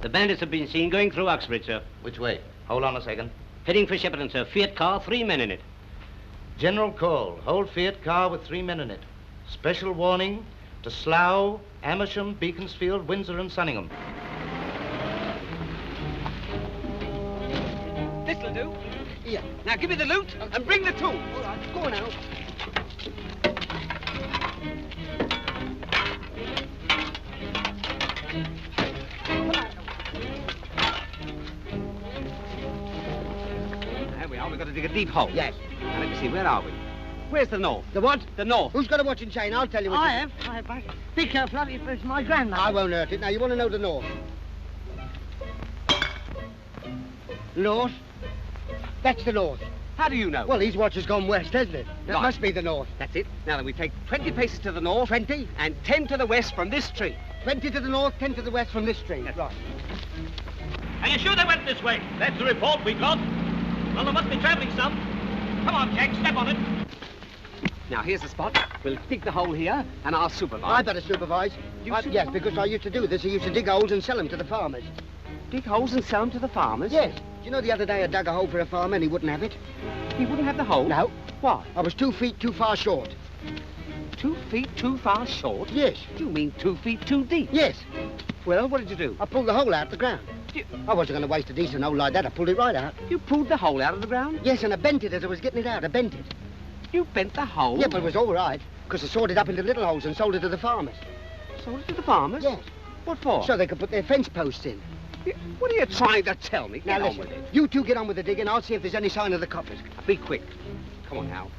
The bandits have been seen going through Oxbridge, sir. Which way? Hold on a second. Heading for Shepperton, sir. Fiat car, 3 men in it. General call. Whole Fiat car with 3 men in it. Special warning to Slough, Amersham, Beaconsfield, Windsor and Sunningham. This'll do. Yeah. Now give me the loot and bring the tools. All right, go on now. There we are. We've got to dig a deep hole. Yes. Now let me see. Where are we? Where's the north? The what? The north. Who's got a watching chain? I'll tell you what. I have. Be careful, it's my grandmother. I won't hurt it. Now, you want to know the north? North? That's the north. How do you know? Well, his watch has gone west, hasn't it? That Right. must be the north. That's it. Now then, we take 20 paces to the north. 20? And 10 to the west from this tree. 20 to the north, 10 to the west from this street. Yes. Right. Are you sure they went this way? That's the report we got. Well, they must be travelling some. Come on, Jack, step on it. Now, here's the spot. We'll dig the hole here, and I'll supervise. I better supervise. Yes, because I used to do this. I used to dig holes and sell them to the farmers. Dig holes and sell them to the farmers? Yes. Do you know the other day I dug a hole for a farmer and he wouldn't have it? He wouldn't have the hole? No. Why? I was 2 feet too far short. 2 feet too far short? Yes. Do you mean 2 feet too deep? Yes. Well, what did you do? I pulled the hole out of the ground. I wasn't going to waste a decent hole like that. I pulled it right out. You pulled the hole out of the ground? Yes, and I bent it as I was getting it out. I bent it. You bent the hole? Yeah, but it was all right, because I sawed it up into little holes and sold it to the farmers. Sold it to the farmers? Yes. What for? So they could put their fence posts in. What are you trying to tell me? Now Get on listen, with it. you two get on with the digging. I'll see if there's any sign of the coppers. Now, be quick. Come on now.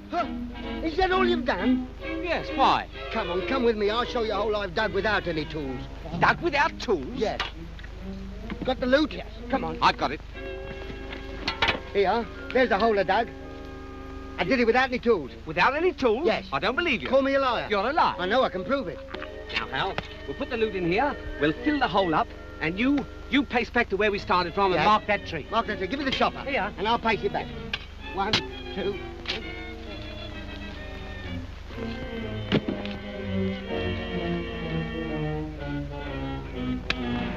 Huh? Is that all you've done? Yes, why? Come on, come with me. I'll show you a hole I've dug without any tools. Dug without tools? Yes. Got the loot? Yes. Come on. I've got it. Here, there's the hole I dug. I did it without any tools. Without any tools? Yes. I don't believe you. Call me a liar. You're a liar. I know, I can prove it. Now, Hal, we'll put the loot in here, we'll fill the hole up, and you pace back to where we started from and Yes. mark that tree. Mark that. Give me the chopper. Here. And I'll pace it back. 1, 2.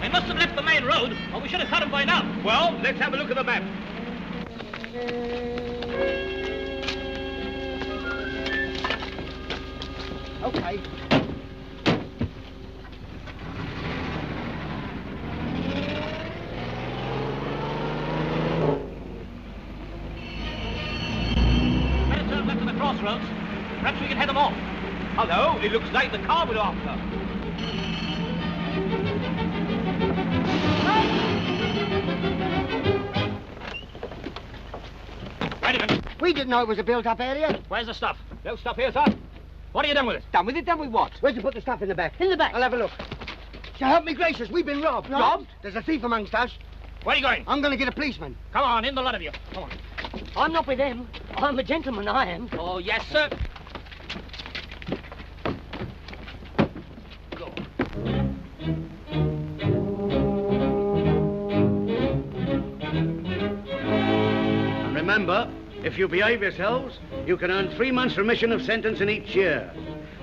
They must have left the main road, or we should have caught them by now. Well, let's have a look at the map. Okay. Better turn back to the crossroads. Perhaps we can head them off. Hello, it looks like the car we're after. Wait a minute. We didn't know it was a built-up area. Where's the stuff? No stuff here, sir. What have you done with it? Done with it? Done with what? Where'd you put the stuff in the back? In the back. I'll have a look. So help me gracious, we've been robbed. No? Robbed? There's a thief amongst us. Where are you going? I'm going to get a policeman. Come on, in the lot of you. Come on. I'm not with them. I'm a gentleman, I am. Oh, yes, sir. And remember, if you behave yourselves, you can earn 3 months remission of sentence in each year.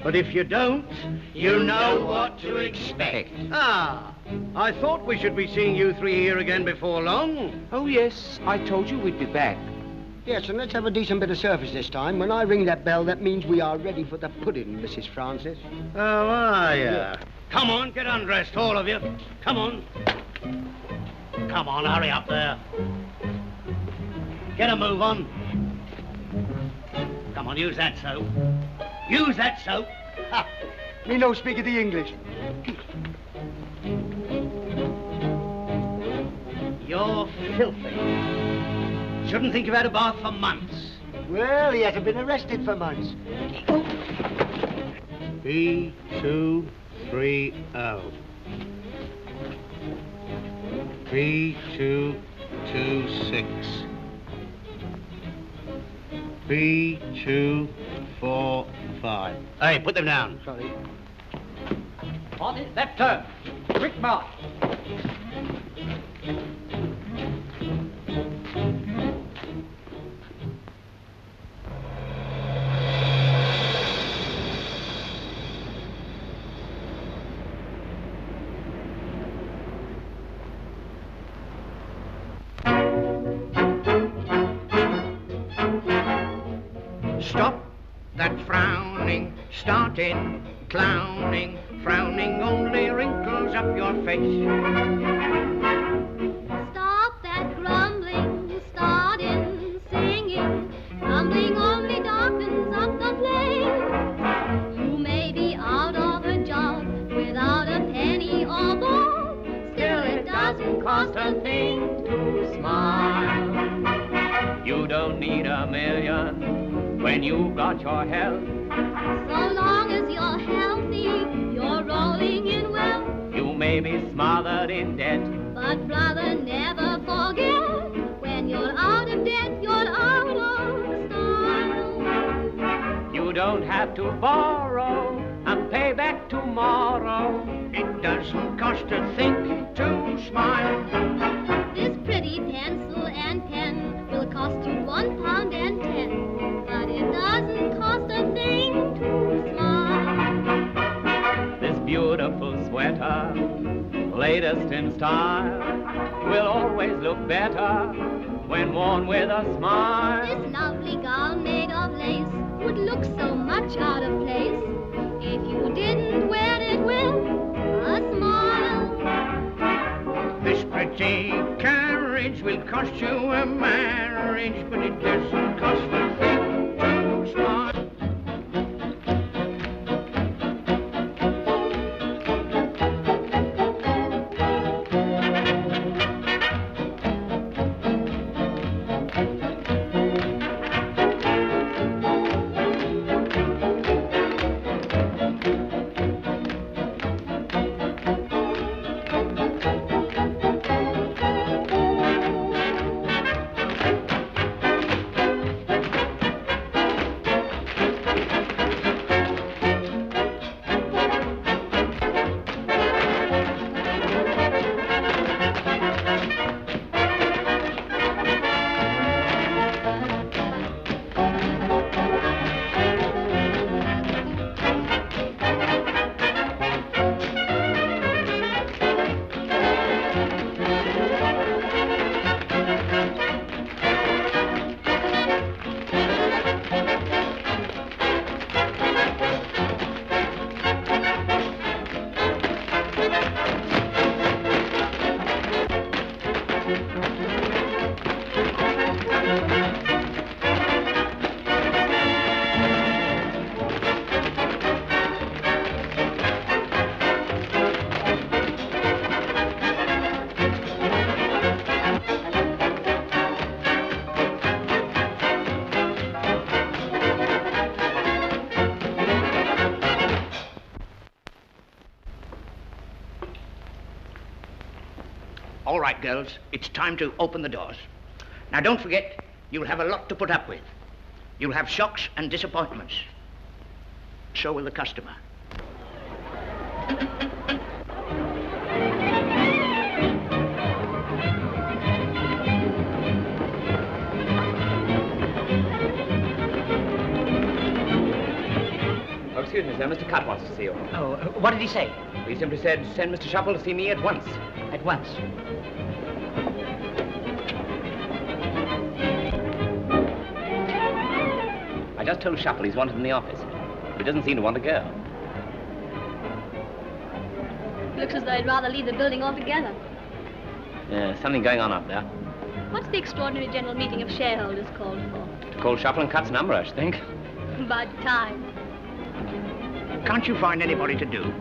But if you don't, you know what to expect. Ah, I thought we should be seeing you 3 here again before long. Oh, yes. I told you we'd be back. Yes, and let's have a decent bit of service this time. When I ring that bell, that means we are ready for the pudding, Mrs. Francis. Oh, are ya? Come on, get undressed, all of you. Come on. Come on, hurry up there. Get a move on. Come on, use that soap. Use that soap. Ha! Me no speak of the English. You're filthy. Shouldn't think you've had a bath for months. Well, he hasn't been arrested for months. B230. B226. B245. Hey, put them down. Sorry. On it, left turn. Quick march. starting, clowning, frowning, only wrinkles up your face. Stop that grumbling, start in singing. Grumbling only darkens up the flame. You may be out of a job without a penny or more. Still it doesn't cost a thing to smile. You don't need a million when you've got your health. So long as you're healthy, you're rolling in wealth. You may be smothered in debt, But brother, never forget, when you're out of debt, you're out of style. you don't have to borrow and pay back tomorrow. It doesn't cost a thing to smile. This pretty pencil and pen will cost you £1.10, but it doesn't cost a thing to smile. This beautiful sweater, latest in style, will always look better when worn with a smile. This lovely gown made of lace would look so much out of place if you didn't wear it with a smile. This pretty carriage will cost you a marriage, but it doesn't cost a thing to smile. All right, girls, it's time to open the doors. Now, don't forget, you'll have a lot to put up with. You'll have shocks and disappointments. So will the customer. Oh, excuse me, sir. Mr. Cutt wants to see you. Oh, what did he say? He simply said, send Mr. Shuffle to see me at once. At once. I just told Shuffle he's wanted in the office. He doesn't seem to want a girl. Looks as though I'd rather leave the building altogether. Something going on up there. What's the extraordinary general meeting of shareholders called for? To call Shuffle and Cutt's number, I should think. About time. Can't you find anybody to do?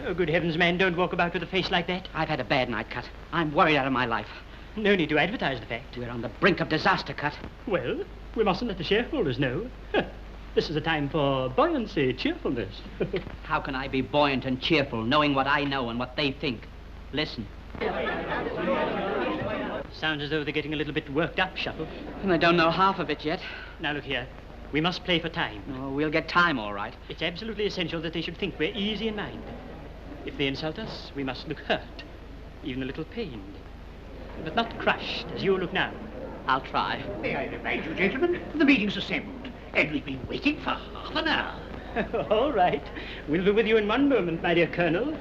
Oh, good heavens, man, don't walk about with a face like that. I've had a bad night, Cut. I'm worried out of my life. No need to advertise the fact. We're on the brink of disaster, Cut. Well, we mustn't let the shareholders know. This is a time for buoyancy, cheerfulness. How can I be buoyant and cheerful, knowing what I know and what they think? Listen. Sounds as though they're getting a little bit worked up, Shuffle. And I don't know half of it yet. Now, look here. We must play for time. Oh, we'll get time, all right. It's absolutely essential that they should think we're easy in mind. If they insult us, we must look hurt, even a little pained. But not crushed, as you look now. I'll try. May I remind you, gentlemen, the meeting's assembled, and we've been waiting for half an hour. All right. We'll be with you in one moment, my dear Colonel.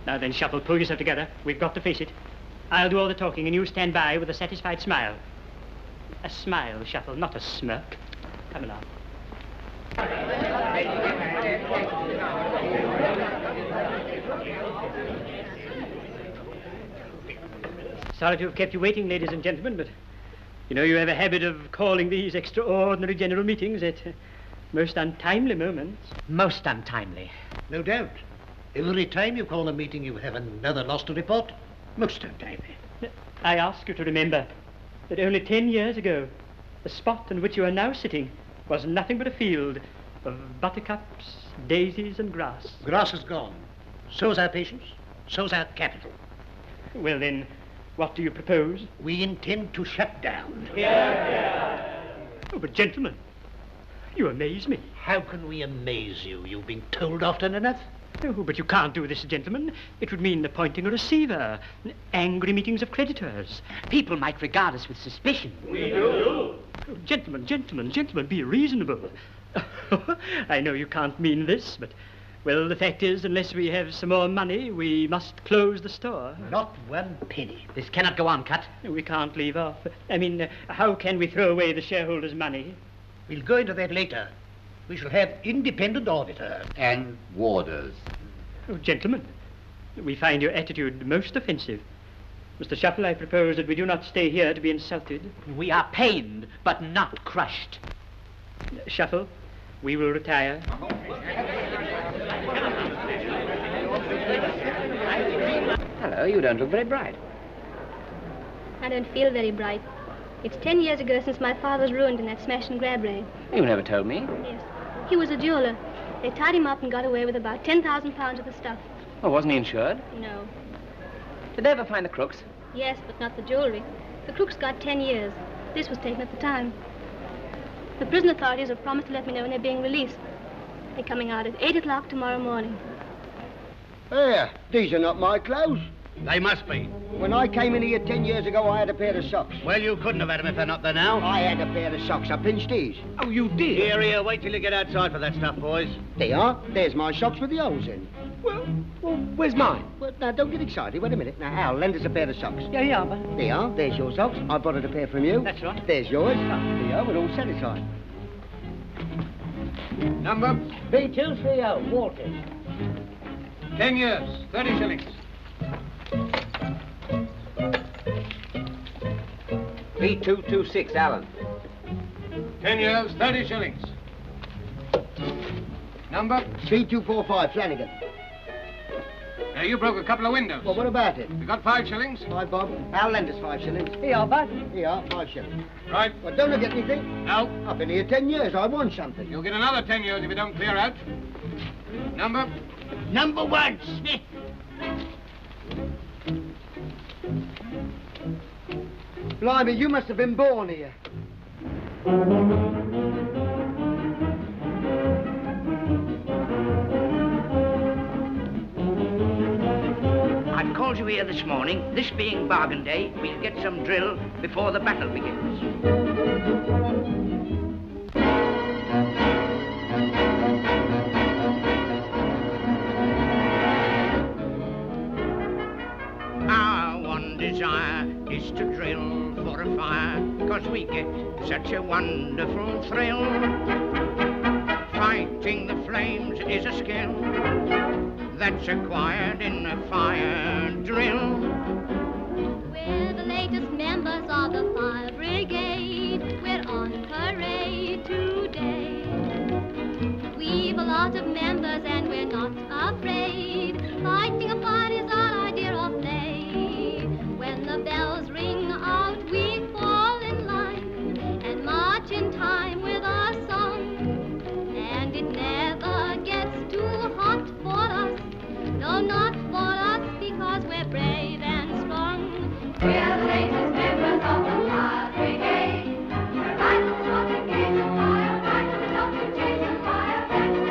Now then, Shuffle, pull yourself together. We've got to face it. I'll do all the talking, and you stand by with a satisfied smile. A smile, Shuffle, not a smirk. Come along. Sorry to have kept you waiting, ladies and gentlemen, but you know you have a habit of calling these extraordinary general meetings at most untimely moments. Most untimely. No doubt. Every time you call a meeting, you have another loss to report. Most untimely. I ask you to remember that only 10 years ago, the spot on which you are now sitting was nothing but a field of buttercups, daisies, and grass. Grass is gone. So's our patience. So's our capital. Well, then, what do you propose? We intend to shut down. Oh, but gentlemen, you amaze me. How can we amaze you? You've been told often enough. Oh, but you can't do this, gentlemen. It would mean appointing a receiver, angry meetings of creditors. People might regard us with suspicion. Oh, gentlemen, be reasonable. I know you can't mean this, but, well, the fact is, unless we have some more money, we must close the store. Not one penny. This cannot go on, Cut. We can't leave off. I mean, how can we throw away the shareholders' money? We'll go into that later. We shall have independent auditors. And warders. Oh, gentlemen, we find your attitude most offensive. Mr. Shuffle, I propose that we do not stay here to be insulted. We are pained, but not crushed. Shuffle, we will retire. Hello, you don't look very bright. I don't feel very bright. It's 10 years ago since my father was ruined in that smash and grab raid. You never told me. Yes. He was a jeweler. They tied him up and got away with about 10,000 pounds of the stuff. Oh, wasn't he insured? No. Did they ever find the crooks? Yes, but not the jewelry. The crooks got 10 years. This was taken at the time. The prison authorities have promised to let me know when they're being released. They're coming out at 8 o'clock tomorrow morning. There, these are not my clothes. They must be. When I came in here 10 years ago, I had a pair of socks. Well, you couldn't have had them if they're not there now. I had a pair of socks. I pinched these. Oh, you did? Here, wait till you get outside for that stuff, boys. They are. There's my socks with the holes in. Well, where's mine? Well, now, don't get excited. Wait a minute. Now, Al, lend us a pair of socks. Yeah, but... They are. There's your socks. I borrowed a pair from you. That's right. There's yours. There you are. We're all satisfied. Number? B230, Walters. 10 years, 30 shillings. B226, Allen. 10 years, 30 shillings. Number? B245, Flanagan. Now, you broke a couple of windows. Well, what about it? You got 5 shillings? Hi, Bob. Al, lend us 5 shillings. Here, Bud. Here, 5 shillings. Right. Well, don't I get anything? No. I've been here 10 years. I want something. You'll get another 10 years if you don't clear out. Number? Number 1, Smith. Blimey, you must have been born here. I've called you here this morning. This being bargain day, we'll get some drill before the battle begins. Our one desire is to drill for a fire, 'cause we get such a wonderful thrill. Fighting the flames is a skill that's acquired in a fire drill. We're the latest members of the Fire Brigade. We're on parade today. We've a lot of members and we're not afraid. Fighting a fire is our idea of play. When the bells ring out, we fall in line and march in time with our song. And it never gets too hot for us. No, not for us, because we're brave and strong. We're the latest members of the Fire Brigade. We're right on top of engage the fire, right on top of chasing fire. That's the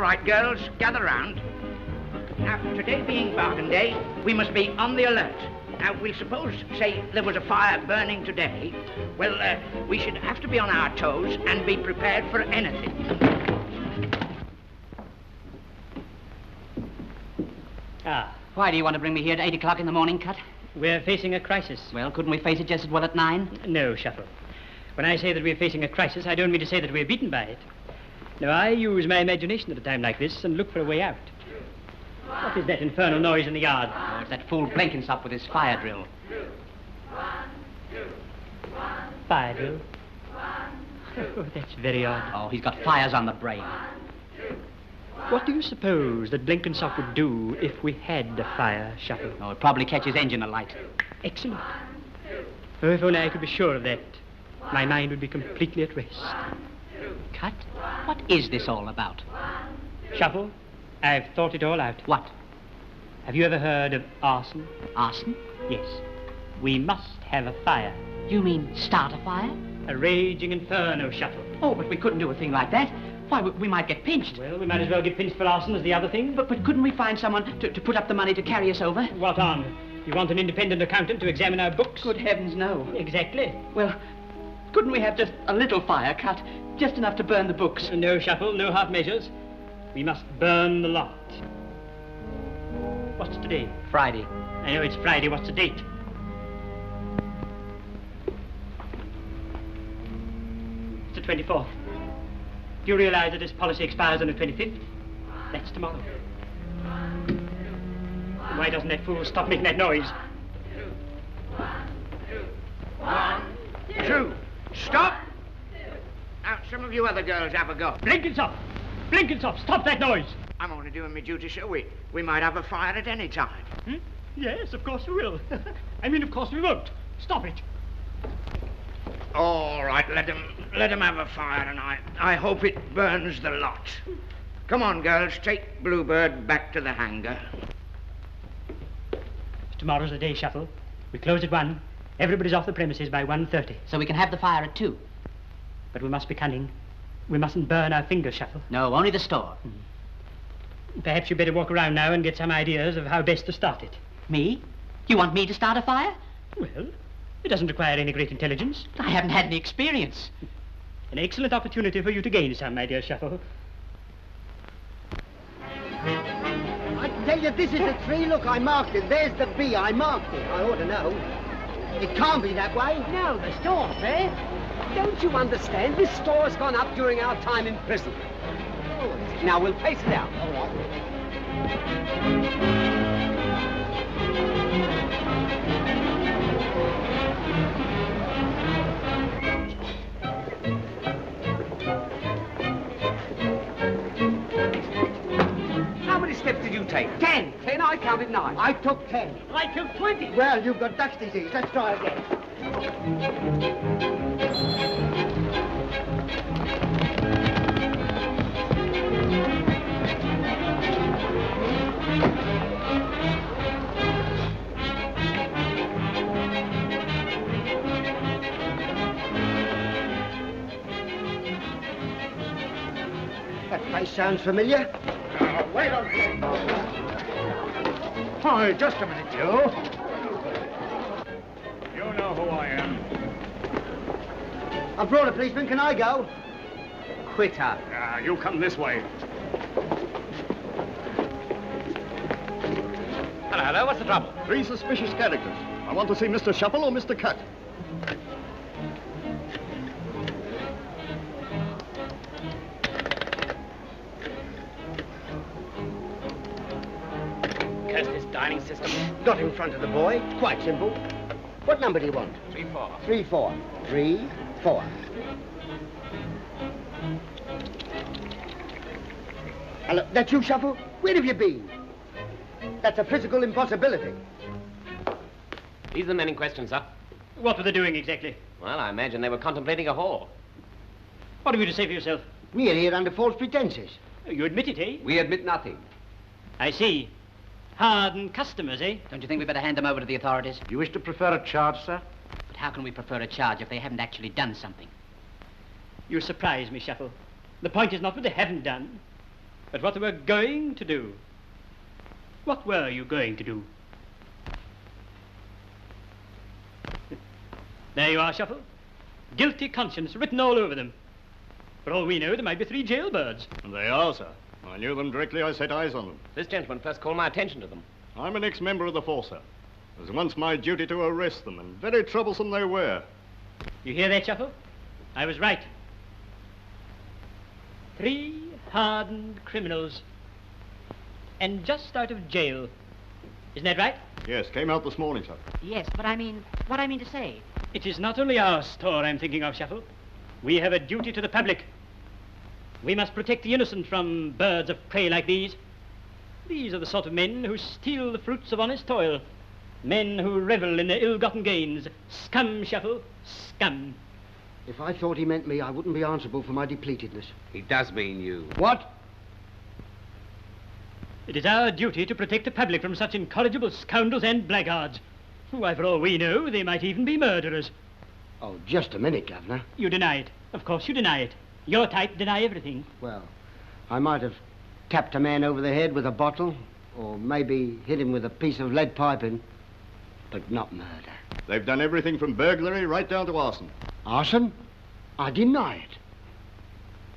right, girls, gather round. Now, today being bargain day, we must be on the alert. Now, we'll suppose, say, there was a fire burning today. Well, we should have to be on our toes and be prepared for anything. Ah. Why do you want to bring me here at 8 o'clock in the morning, Cut? We're facing a crisis. Well, couldn't we face it just as well at 9? No, Shuffle. When I say that we're facing a crisis, I don't mean to say that we're beaten by it. No, I use my imagination at a time like this and look for a way out. What is that infernal noise in the yard? Oh, it's that fool Blenkinsop with his fire drill. Fire drill? Oh, that's very odd. Oh, he's got fires on the brain. What do you suppose that Blenkinsop would do if we had a fire, Shuffle? Oh, it'd probably catch his engine alight. Excellent. Oh, if only I could be sure of that. My mind would be completely at rest. Cut, what is this all about? Shuffle, I've thought it all out. What? Have you ever heard of arson? Arson? Yes. We must have a fire. You mean start a fire? A raging inferno, Shuffle. Oh, but we couldn't do a thing like that. Why, we might get pinched. Well, we might as well get pinched for arson as the other thing. But couldn't we find someone to put up the money to carry us over? What on? You want an independent accountant to examine our books? Good heavens, no. Exactly. Well, couldn't we have just a little fire, Cut? Just enough to burn the books. No, Shuffle, no half measures. We must burn the lot. What's today? Friday. I know it's Friday. What's the date? It's the 24th. Do you realize that this policy expires on the 25th? That's tomorrow. Why doesn't that fool stop making that noise? 1, 2, stop! Now, some of you other girls have a go. Blenkinsop! Blenkinsop, stop that noise! I'm only doing my duty, sir. We might have a fire at any time. Yes, of course we will. I mean, of course we won't. Stop it. All right, let them have a fire, and I hope it burns the lot. Come on, girls, take Bluebird back to the hangar. Tomorrow's the day, Shuffle. We close at 1. Everybody's off the premises by 1:30. So we can have the fire at 2. But we must be cunning. We mustn't burn our fingers, Shuffle. No, only the store. Perhaps you'd better walk around now and get some ideas of how best to start it. Me? You want me to start a fire? Well, it doesn't require any great intelligence. I haven't had any experience. An excellent opportunity for you to gain some, my dear Shuffle. I can tell you this is the tree. Look, I marked it. There's the B. I marked it. I ought to know. It can't be that way. No, the store's there. Don't you understand? This store's gone up during our time in prison. Now, we'll pace it out. All right. How many steps did you take? 10. 10, I counted 9. I took 10. I took 20. Well, you've got Dutch disease. Let's try again. That place sounds familiar. Wait on. Oh, just a minute, Joe. You know who I am. I've brought a policeman. Can I go? Quitter. You come this way. Hello, what's the trouble? 3 suspicious characters. I want to see Mr. Shuffle or Mr. Cut. Curse this dining system. Not in front of the boy. Quite simple. What number do you want? 3-4. 3-4. 3-4. Hello, that's you, Shuffle? Where have you been? That's a physical impossibility. These are the men in question, sir. What were they doing exactly? Well, I imagine they were contemplating a haul. What have you to say for yourself? Merely here under false pretenses. You admit it, eh? We admit nothing. I see. Hardened customers, eh? Don't you think we better hand them over to the authorities? Do you wish to prefer a charge, sir? But how can we prefer a charge if they haven't actually done something? You surprise me, Shuffle. The point is not what they haven't done, but what they were going to do. What were you going to do? There you are, Shuffle. Guilty conscience written all over them. For all we know, there might be 3 jailbirds. And they are, sir. I knew them directly I set eyes on them. This gentleman first called my attention to them. I'm an ex-member of the force, sir. It was once my duty to arrest them, and very troublesome they were. You hear that, Shuffle? I was right. 3 hardened criminals. And just out of jail. Isn't that right? Yes, came out this morning, sir. Yes, but what I mean to say. It is not only our store I'm thinking of, Shuffle. We have a duty to the public. We must protect the innocent from birds of prey like these. These are the sort of men who steal the fruits of honest toil. Men who revel in their ill-gotten gains. Scum, Shuffle, scum. If I thought he meant me, I wouldn't be answerable for my depletedness. He does mean you. What? It is our duty to protect the public from such incorrigible scoundrels and blackguards. Why, for all we know, they might even be murderers. Oh, just a minute, Governor. You deny it. Of course you deny it. Your type deny everything. Well, I might have tapped a man over the head with a bottle, or maybe hit him with a piece of lead piping, but not murder. They've done everything from burglary right down to arson. Arson? I deny it.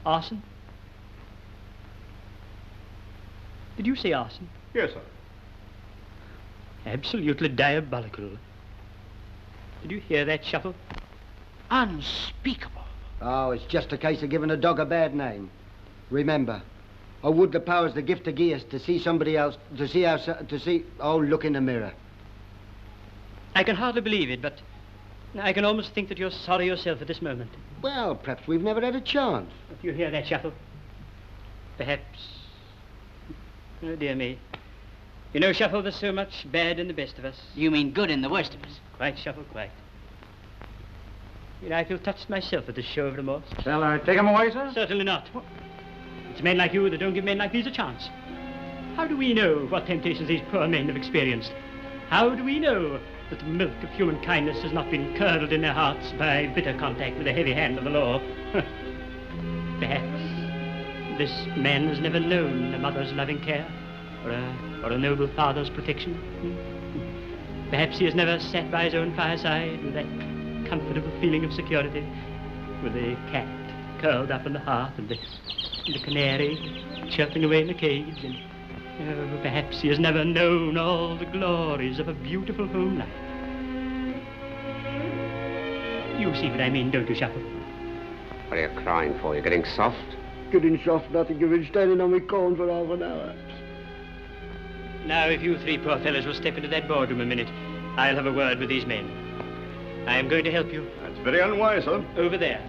Arson? Did you say arson? Yes, sir. Absolutely diabolical. Did you hear that, Shuffle? Unspeakable. Oh, it's just a case of giving a dog a bad name. Remember, oh, would the powers that give to Geas to see somebody else, oh, look in the mirror. I can hardly believe it, but I can almost think that you're sorry yourself at this moment. Well, perhaps we've never had a chance. If you hear that, Shuffle, perhaps... Oh, dear me. You know, Shuffle, there's so much bad in the best of us. You mean good in the worst of us? Quite, Shuffle, quite. You know, I feel touched myself at this show of remorse. Shall I take him away, sir? Certainly not. It's men like you that don't give men like these a chance. How do we know what temptations these poor men have experienced? How do we know that the milk of human kindness has not been curdled in their hearts by bitter contact with the heavy hand of the law? Perhaps this man has never known a mother's loving care or a noble father's protection. Perhaps he has never sat by his own fireside with that comfortable feeling of security, with the cat curled up on the hearth and the canary chirping away in the cage, and perhaps he has never known all the glories of a beautiful home life. You see what I mean, don't you, Shuffle? What are you crying for? You're getting soft? Getting soft, nothing. You've been standing on my corn for half an hour. Now, if you 3 poor fellows will step into that boardroom a minute, I'll have a word with these men. I am going to help you. That's very unwise, sir. Over there.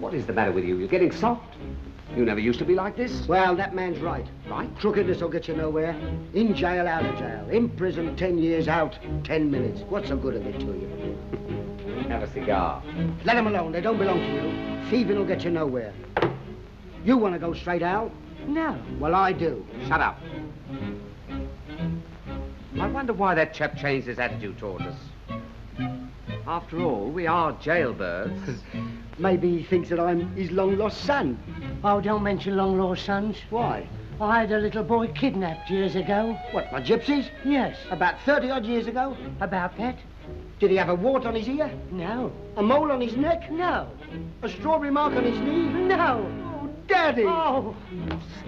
What is the matter with you? You're getting soft. You never used to be like this. Well, that man's right. Right? Crookedness will get you nowhere. In jail, out of jail. In prison, 10 years, out 10 minutes. What's the good of it to you? Have a cigar. Let them alone. They don't belong to you. Thieving will get you nowhere. You want to go straight out? No. Well, I do. Shut up. I wonder why that chap changed his attitude towards us. After all, we are jailbirds. Maybe he thinks that I'm his long-lost son. Oh, don't mention long-lost sons. Why? I had a little boy kidnapped years ago. What, by gypsies? Yes. About 30-odd years ago? About that? Did he have a wart on his ear? No. A mole on his neck? No. A strawberry mark on his knee? No. Oh, Daddy! Oh.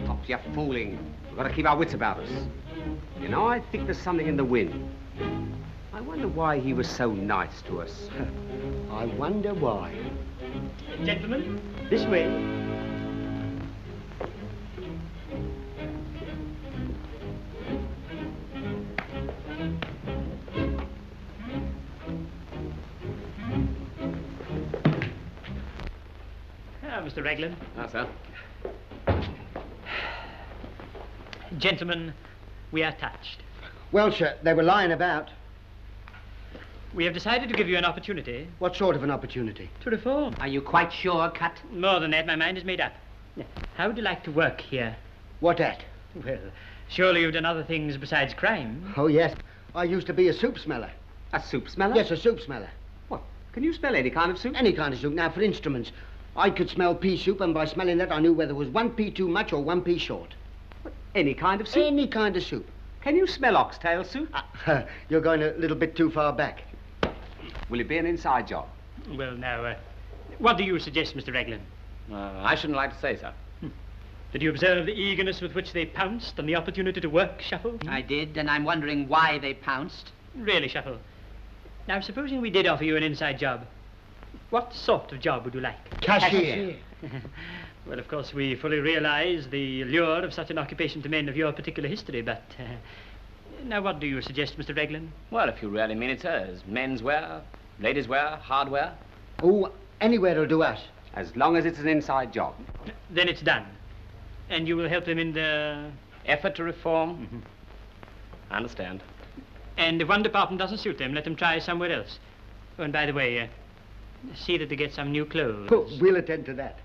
Stop your fooling. We've got to keep our wits about us. You know, I think there's something in the wind. I wonder why he was so nice to us. I wonder why. Gentlemen, this way. Ah, Mr. Raglan. Ah, sir. Gentlemen, we are touched. Well, sir, they were lying about. We have decided to give you an opportunity. What sort of an opportunity? To reform. Are you quite sure, Cut? More than that, my mind is made up. How would you like to work here? What at? Well, surely you've done other things besides crime. Oh, yes. I used to be a soup smeller. A soup smeller? Yes, a soup smeller. What? Can you smell any kind of soup? Any kind of soup. Now, for instruments, I could smell pea soup, and by smelling that, I knew whether it was 1 pea too much or 1 pea short. What? Any kind of soup? Any kind of soup. Can you smell oxtail soup? You're going a little bit too far back. Will it be an inside job? Well, now, what do you suggest, Mr. Raglan? I shouldn't like to say so. Did you observe the eagerness with which they pounced on the opportunity to work, Shuffle? I did, and I'm wondering why they pounced. Really, Shuffle. Now, supposing we did offer you an inside job, what sort of job would you like? Cashier. Well, of course, we fully realize the allure of such an occupation to men of your particular history, but... now, what do you suggest, Mr. Raglan? Well, if you really mean it, sir, is men's wear, ladies' wear, hardware? Oh, anywhere will do us. As long as it's an inside job. Then it's done. And you will help them in the... Effort to reform? I understand. And if one department doesn't suit them, let them try somewhere else. Oh, and by the way, see that they get some new clothes. Oh, we'll attend to that.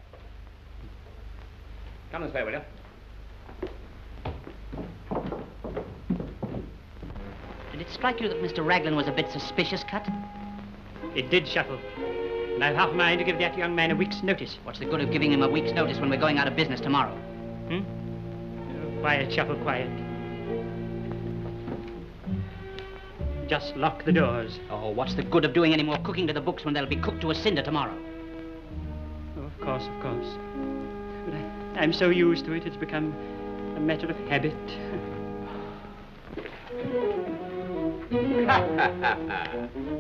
Come this way, will you? Did it strike you that Mr. Raglan was a bit suspicious, Cut? It did, Shuffle. And I've half a mind to give that young man a week's notice. What's the good of giving him a week's notice when we're going out of business tomorrow? Quiet, Shuffle, quiet. Just lock the doors. Oh, what's the good of doing any more cooking to the books when they'll be cooked to a cinder tomorrow? Oh, of course, of course. But I'm so used to it, it's become a matter of habit.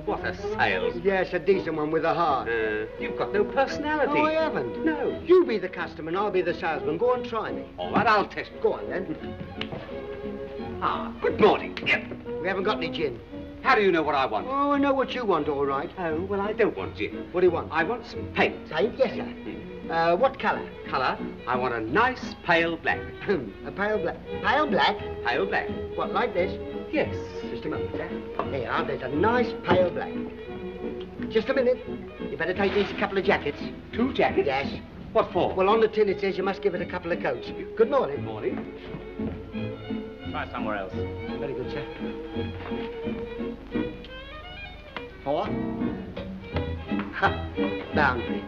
What a salesman. Yes, a decent one with a heart. You've got no personality. Oh, I haven't. No. You be the customer and I'll be the salesman. Go on, try me. All right, I'll test. Go on, then. Good morning. Yep. We haven't got any gin. How do you know what I want? Oh, I know what you want, all right. Oh, well, I don't want gin. What do you want? I want some paint. Paint? Yes, sir. What colour? Colour? I want a nice pale black. A pale black. Pale black? Pale black. What, like this? Yes. Just a moment, sir. There you are. There's a nice pale black. Just a minute. You better take these couple of jackets. 2 jackets? Yes. What for? Well, on the tin it says you must give it a couple of coats. Good morning. Good morning. Try somewhere else. Very good, sir. 4. Ha! Boundary.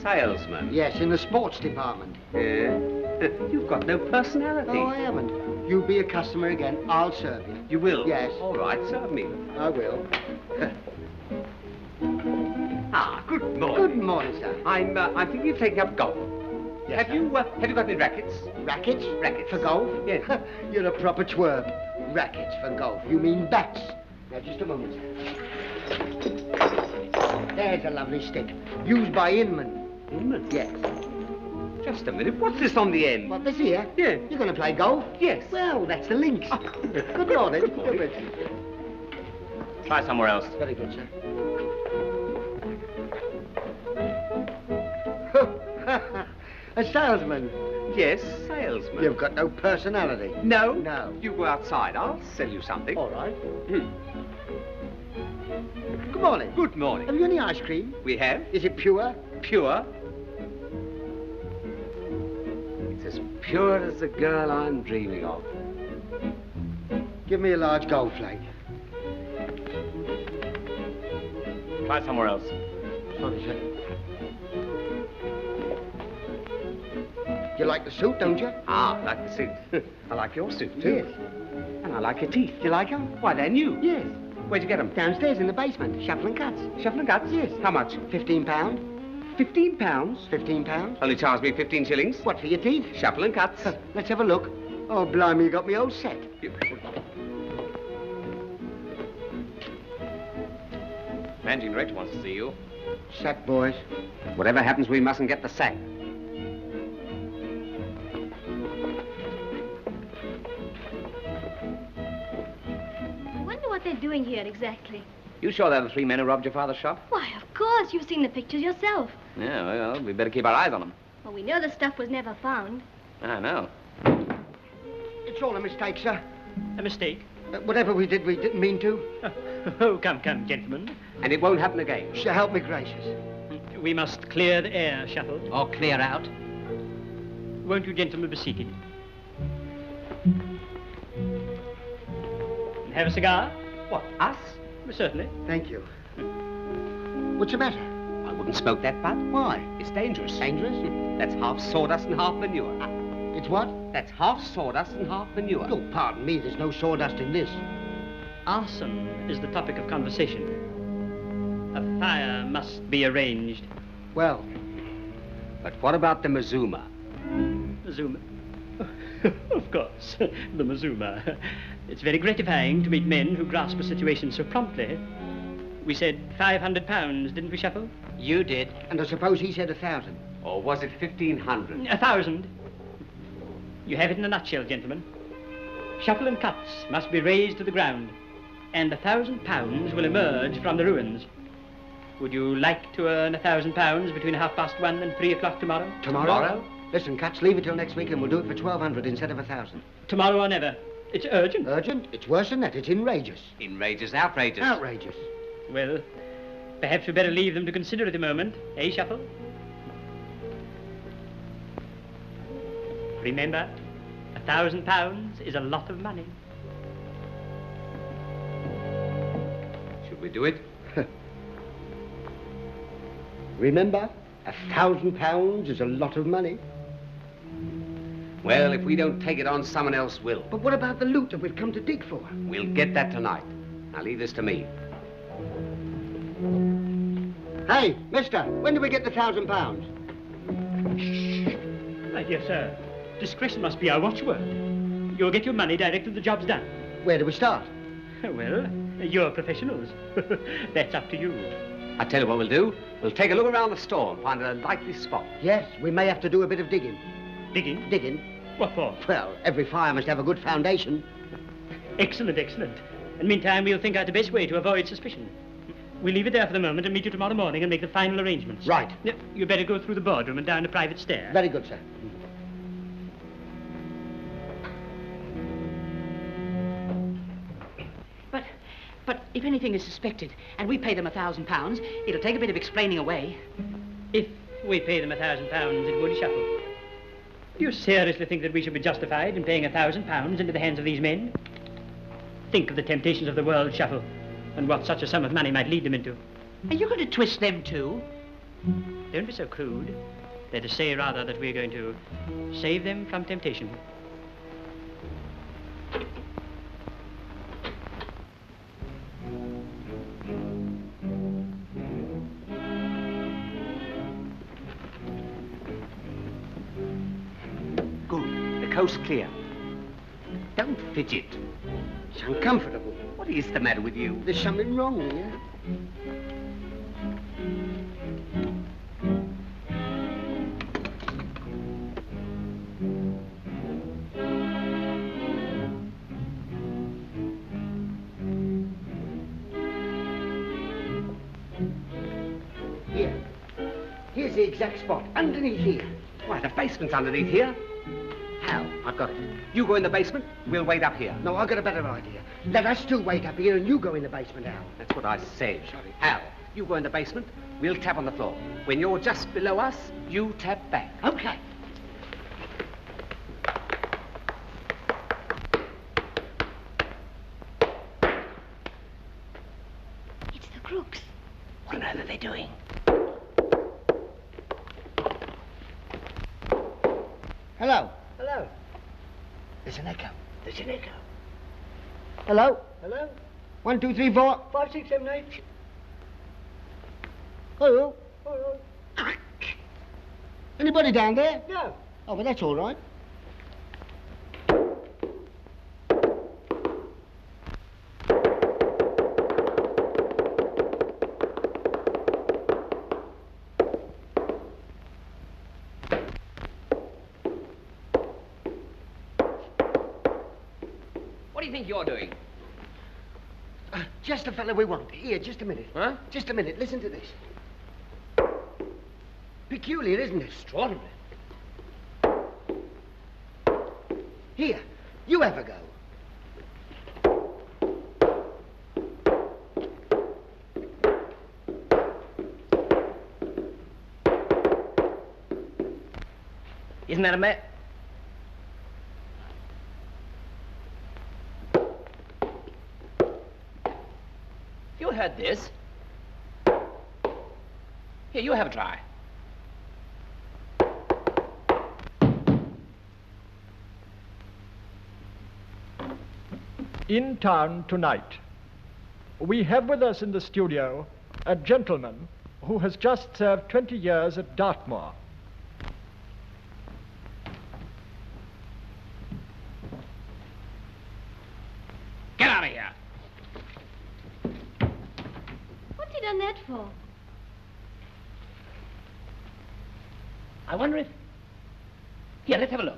Salesman? Yes, in the sports department. You've got no personality. Oh, I haven't. You be a customer again, I'll serve you. You will? Yes. All right, serve me. I will. Good morning. Good morning, sir. I'm thinking of taking up golf. Yes, Have you got any rackets? Rackets? Rackets. For golf? Yes. You're a proper twerp. Rackets for golf. You mean bats. Now, just a moment, sir. There's a lovely stick. Used by Inman. Inman? Yes. Just a minute. What's this on the end? What, this here? Yeah. You're going to play golf? Yes. Well, that's the links. Good morning. Good morning. Try somewhere else. Very good, sir. A salesman? Yes, salesman. You've got no personality. No? No. You go outside. I'll sell you something. All right. Good morning. Good morning. Have you any ice cream? We have. Is it pure? Pure? It's as pure as the girl I'm dreaming of. Give me a large gold flake. Try somewhere else. Sorry, sir. You like the suit, don't you? Ah, I like the suit. I like your suit, too. Yes. And I like your teeth. Do you like them? Why, they're new. Yes. Where'd you get them? Downstairs in the basement. Shuffle and cuts. Shuffle and cuts? Yes. How much? £15. £15? £15. Only charge me 15 shillings. What, for your teeth? Shuffle and cuts. Let's have a look. Oh, blimey, you got me all set. Managing director wants to see you. Sack, boys. Whatever happens, we mustn't get the sack. I wonder what they're doing here exactly. You sure they're the 3 men who robbed your father's shop? Why, of course. You've seen the pictures yourself. Yeah, well, we better keep our eyes on them. Well, we know the stuff was never found. I know. It's all a mistake, sir. A mistake? Whatever we did, we didn't mean to. Oh, come, gentlemen. and it won't happen again. So help me gracious. We must clear the air, Shuffle. Or clear out. Won't you gentlemen be seated? Have a cigar? What, us? Well, certainly. Thank you. What's the matter? I wouldn't smoke that butt. Why? It's dangerous. Dangerous? That's half sawdust and half manure. It's what? That's half sawdust and half manure. Oh, pardon me, there's no sawdust in this. Arson is the topic of conversation. A fire must be arranged. Well, but what about the Mazuma? Mazuma? Of course, the Mazuma. It's very gratifying to meet men who grasp a situation so promptly. We said £500, didn't we, Shuffle? You did. And I suppose he said 1,000. Or was it 1,500? 1,000. You have it in a nutshell, gentlemen. Shuffle and Cuts must be razed to the ground, and £1,000 will emerge from the ruins. Would you like to earn £1,000 between 1:30 and 3 o'clock tomorrow? Tomorrow? Listen, Cuts, leave it till next week and we'll do it for 1,200 instead of 1,000. Tomorrow or never. It's urgent. Urgent? It's worse than that. It's outrageous. Outrageous, outrageous. Outrageous. Well, perhaps we better leave them to consider it a moment, eh, Shuffle? Remember, £1,000 is a lot of money. Should we do it? Remember, £1,000 is a lot of money. Well, if we don't take it on, someone else will. But what about the loot that we've come to dig for? We'll get that tonight. Now leave this to me. Hey, mister, when do we get the £1,000? My dear sir, discretion must be our watchword. You'll get your money direct till the job's done. Where do we start? Well, you're professionals. That's up to you. I tell you what we'll do. We'll take a look around the store and find a likely spot. Yes, we may have to do a bit of digging. Digging? Digging. What for? Well, every fire must have a good foundation. Excellent, excellent. And meantime, we'll think out the best way to avoid suspicion. We'll leave it there for the moment and meet you tomorrow morning and make the final arrangements. Right. Now, you better go through the boardroom and down a private stair. Very good, sir. But if anything is suspected and we pay them £1,000, it'll take a bit of explaining away. If we pay them £1,000, it would, Shuffle. Do you seriously think that we should be justified in paying £1,000 into the hands of these men? Think of the temptations of the world, Shuffle, and what such a sum of money might lead them into. Are you going to twist them too? Don't be so crude. Let us say, rather, that we're going to save them from temptation. Coast clear. Don't fidget. It's uncomfortable. What is the matter with you? There's something wrong here. Here. Here's the exact spot. Underneath here. Why, the basement's underneath here. Hal, I've got it. You go in the basement, we'll wait up here. No, I've got a better idea. Let us two wait up here and you go in the basement, Al. That's what I said. Sorry. Hal, you go in the basement, we'll tap on the floor. When you're just below us, you tap back. Okay. It's the crooks. What on earth are they doing? Hello. Hello. There's an echo. There's an echo. Hello? Hello? 1, 2, 3, 4. 5, 6, 7, 8. Hello? Oh, Anybody down there? no. Oh, well, that's all right. What do you think you're doing? Just the fellow we want. Here, just a minute. Huh? Just a minute. Listen to this. Peculiar, isn't it? Extraordinary. Here, you have a go. Isn't that a man? You heard this? Here, you have a try. In town tonight, we have with us in the studio a gentleman who has just served 20 years at Dartmoor. Get out of here. What's he done that for? I wonder if... Here, let's have a look.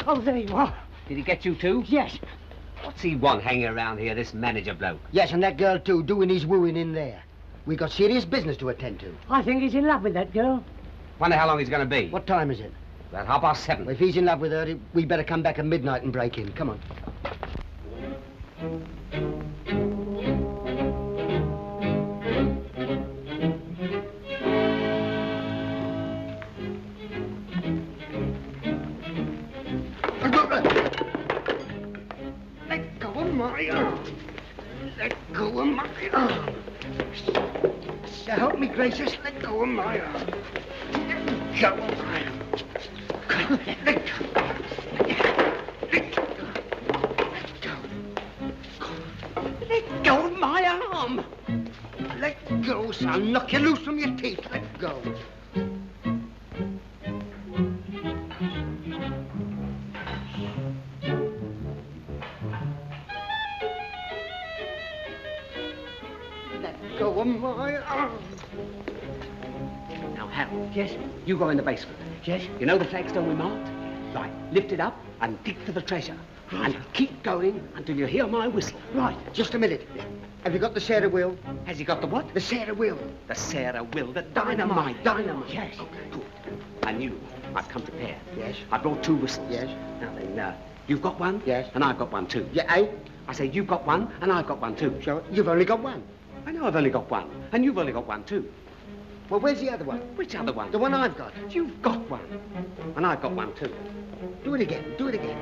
Oh, there you are. Did he get you too? Yes. What's he want hanging around here, this manager bloke? Yes, and that girl, too, doing his wooing in there. We got serious business to attend to. I think he's in love with that girl. Wonder how long he's going to be. What time is it? About 7:30. Well, if he's in love with her, we better come back at midnight and break in. Come on. Let go of my arm. Let go of my arm. So help me, gracious. Let go of my arm. Let go of my arm. Let go. Let go of my arm. Let go, son. I'll knock you loose from your teeth. Let go. Let go of my arm. Now, Harold. Yes? You go in the basement. Yes? You know the flagstone we marked? Right. Lift it up and dig for the treasure. Right. And keep going until you hear my whistle. Right. Just a minute. Have you got the Sarah Will? Has he got the what? The Sarah Will. The Sarah Will. The dynamite. Dynamite. Yes. Okay, good. And you, I've come prepared. Yes. I brought 2 whistles. Yes. Now then, you've got one? Yes. And I've got one too. Yeah, eh? I say you've got one and I've got one too. So you've only got one. I know I've only got one. And you've only got one too. Well, where's the other one? Which other one? The one I've got. You've got one. And I've got one too. Do it again. Do it again.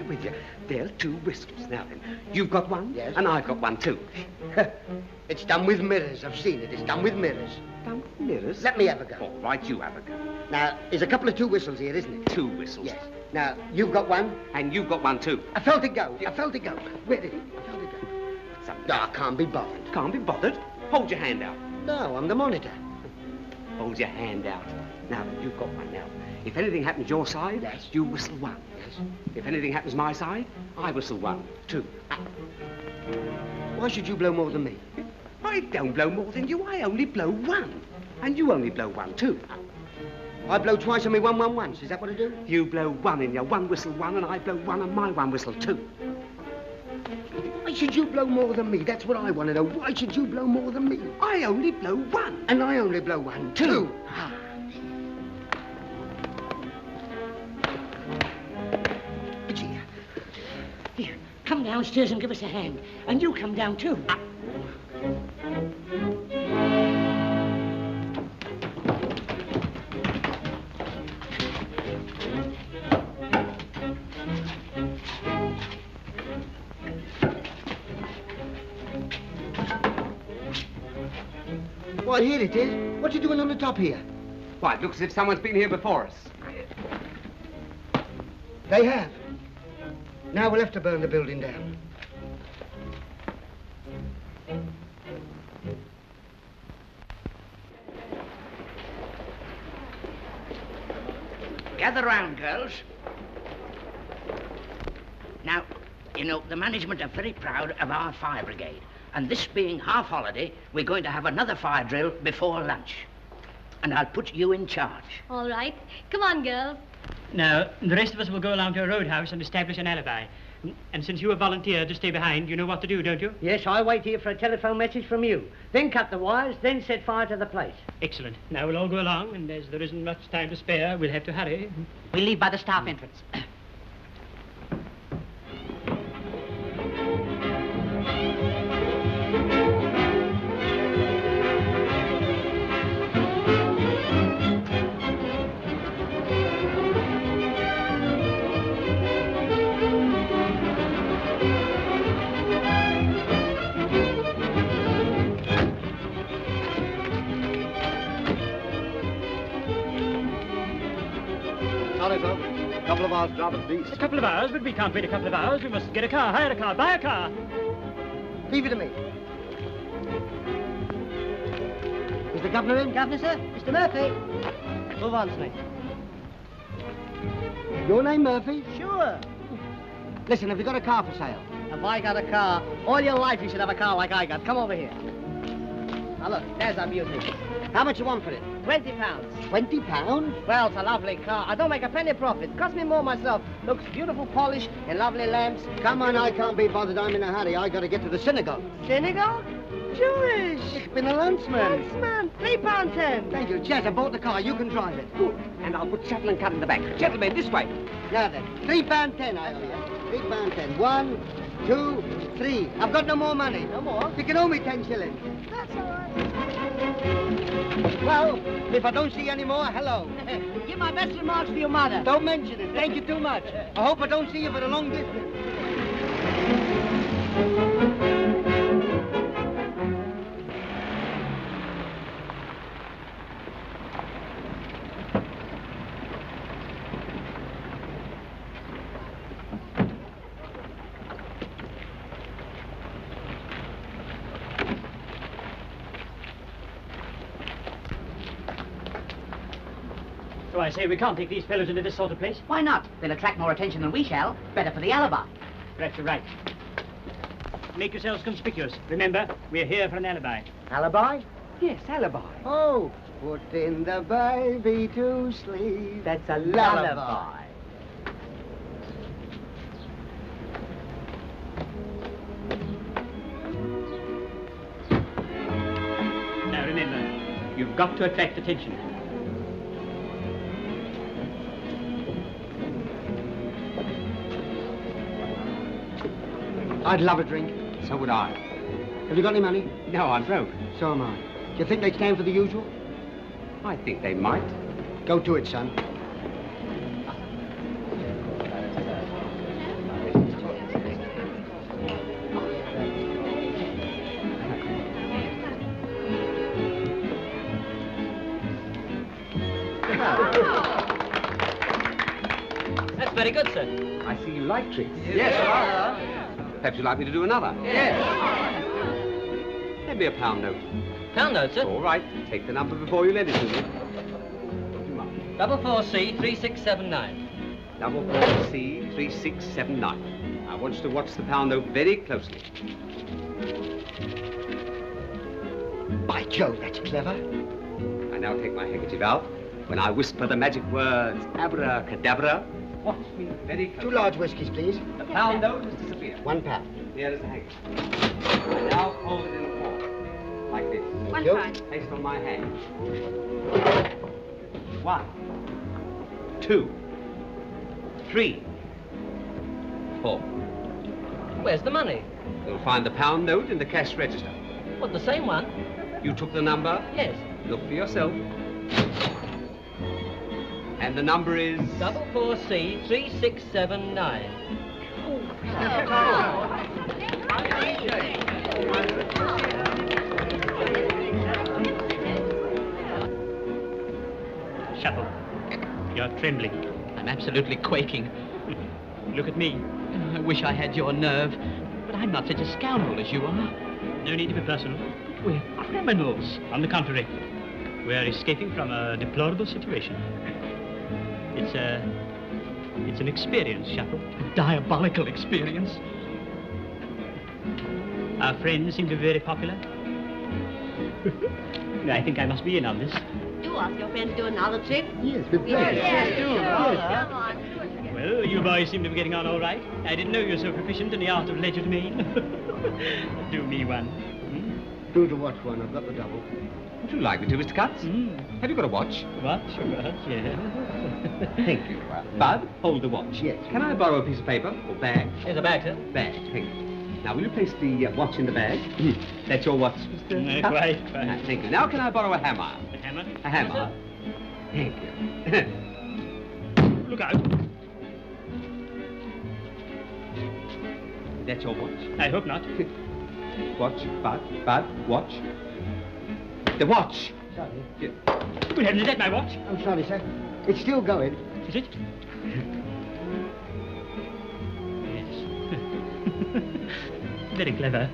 With you. There are 2 whistles. Now then, you've got one, yes, and I've got one too. It's done with mirrors. I've seen it. It's done with mirrors. Done with mirrors? Let me have a go. All right, you have a go. Now, there's a couple of 2 whistles here, isn't it? 2 whistles. Yes. Now, you've got one. And you've got one too. I felt it go. I felt it go. Where did it? I felt it go. Something. I can't be bothered. Can't be bothered? Hold your hand out. No, I'm the monitor. Hold your hand out. Now then, you've got one now. If anything happens your side, yes, you whistle 1. Yes. If anything happens my side, I whistle 1, 2. Why should you blow more than me? I don't blow more than you. I only blow 1. And you only blow 1 too. I blow twice on me 1 1 once. Is that what I do? You blow 1 in your 1 whistle 1, and I blow 1 on my 1 whistle 2. Why should you blow more than me? That's what I want to know. Why should you blow more than me? I only blow 1. And I only blow 1 too. Here, come downstairs and give us a hand. And you come down too. Why, here it is. What you doing on the top here? Why, it looks as if someone's been here before us. They have. Now we'll have to burn the building down. Gather round, girls. Now, you know, the management are very proud of our fire brigade. And this being half holiday, we're going to have another fire drill before lunch. And I'll put you in charge. All right. Come on, girls. Now, the rest of us will go along to a roadhouse and establish an alibi. And since you have volunteered to stay behind, you know what to do, don't you? Yes, I wait here for a telephone message from you. Then cut the wires, then set fire to the place. Excellent. Now we'll all go along, and as there isn't much time to spare, we'll have to hurry. We'll leave by the staff entrance. hours, though. A couple of hours job at least. A couple of hours, but we can't wait a couple of hours. We must get a car, hire a car, buy a car. Leave it to me. Is the governor in? Governor, sir? Mr. Murphy. Move on, Smith. Your name, Murphy? Sure. Listen, have you got a car for sale? Have I got a car? All your life you should have a car like I got. Come over here. Now look, there's our music. How much you want for it? £20. £20? Well, it's a lovely car. I don't make a penny profit. Cost me more myself. Looks beautiful polish and lovely lamps. Come on, I can't be bothered. I'm in a hurry. I got to get to the synagogue. Synagogue? Jewish. Ich bin a Landsman. Landsman. £3.10. Thank you. Jess, I bought the car. You can drive it. Good. And I'll put shuttle and cut in the back. Gentlemen, this way. Now then, £3.10 I owe you. £3.10. 1, 2, 3. I've got no more money. No more? You can owe me 10 shillings. That's all right. Well, if I don't see you anymore, hello. Give my best remarks to your mother. Don't mention it. Thank you too much. I hope I don't see you for a long distance. So I say we can't take these fellows into this sort of place. Why not? They'll attract more attention than we shall. Better for the alibi. Perhaps you're right. Make yourselves conspicuous. Remember, we're here for an alibi. Alibi? Yes, alibi. Oh, put in the baby to sleep. That's a lullaby. Now remember, you've got to attract attention. I'd love a drink. So would I. Have you got any money? No, I'm broke. So am I. Do you think they'd stand for the usual? I think they might. Go to it, son. That's very good, sir. I see you like tricks. Yes. Perhaps you'd like me to do another? Yes. Lend me a pound note. Pound note, sir? All right. Take the number before you lend it to me. 44C 3679. 44C 3679. I want you to watch the pound note very closely. By Jove, that's clever. I now take my handkerchief out. When I whisper the magic words abracadabra, watch me very closely. 2 large whiskies, please. The pound note has disappeared. £1. Here is the handkerchief. I now hold it in a form, like this. Thank you. Placed on my hand. 1, 2, 3, 4. Where's the money? You'll find the pound note in the cash register. What, the same one? You took the number? Yes. Look for yourself. And the number is? 44C 3679. Shuffle. You're trembling. I'm absolutely quaking. Look at me. I wish I had your nerve, but I'm not such a scoundrel as you are. No need to be personal. We're criminals. On the contrary, we're escaping from a deplorable situation. It's an experience, Shuffle. A diabolical experience. Our friends seem to be very popular. I think I must be in on this. Do ask your friend to do another trick. Yes, with pleasure. Yes, do. Yes. Come on. Well, you boys seem to be getting on all right. I didn't know you were so proficient in the art of legerdemain. Do me one. Do the watch one. I've got the double. Would you like me to, Mr. Cutts? Have you got a watch? Watch? Yeah. Thank you. Bud, hold the watch. Yes. Can I borrow a piece of paper or bag? Here's a bag, sir. Bag, thank you. Now, will you place the watch in the bag? That's your watch, Mr. Cutts? Quite. Thank you. Now, can I borrow a hammer? A hammer? A hammer. Thank you. Look out. That's your watch? I hope not. Watch, Bud, watch. The watch! Sorry. Good heavens, is that my watch? I'm sorry, sir. It's still going. Is it? Very clever.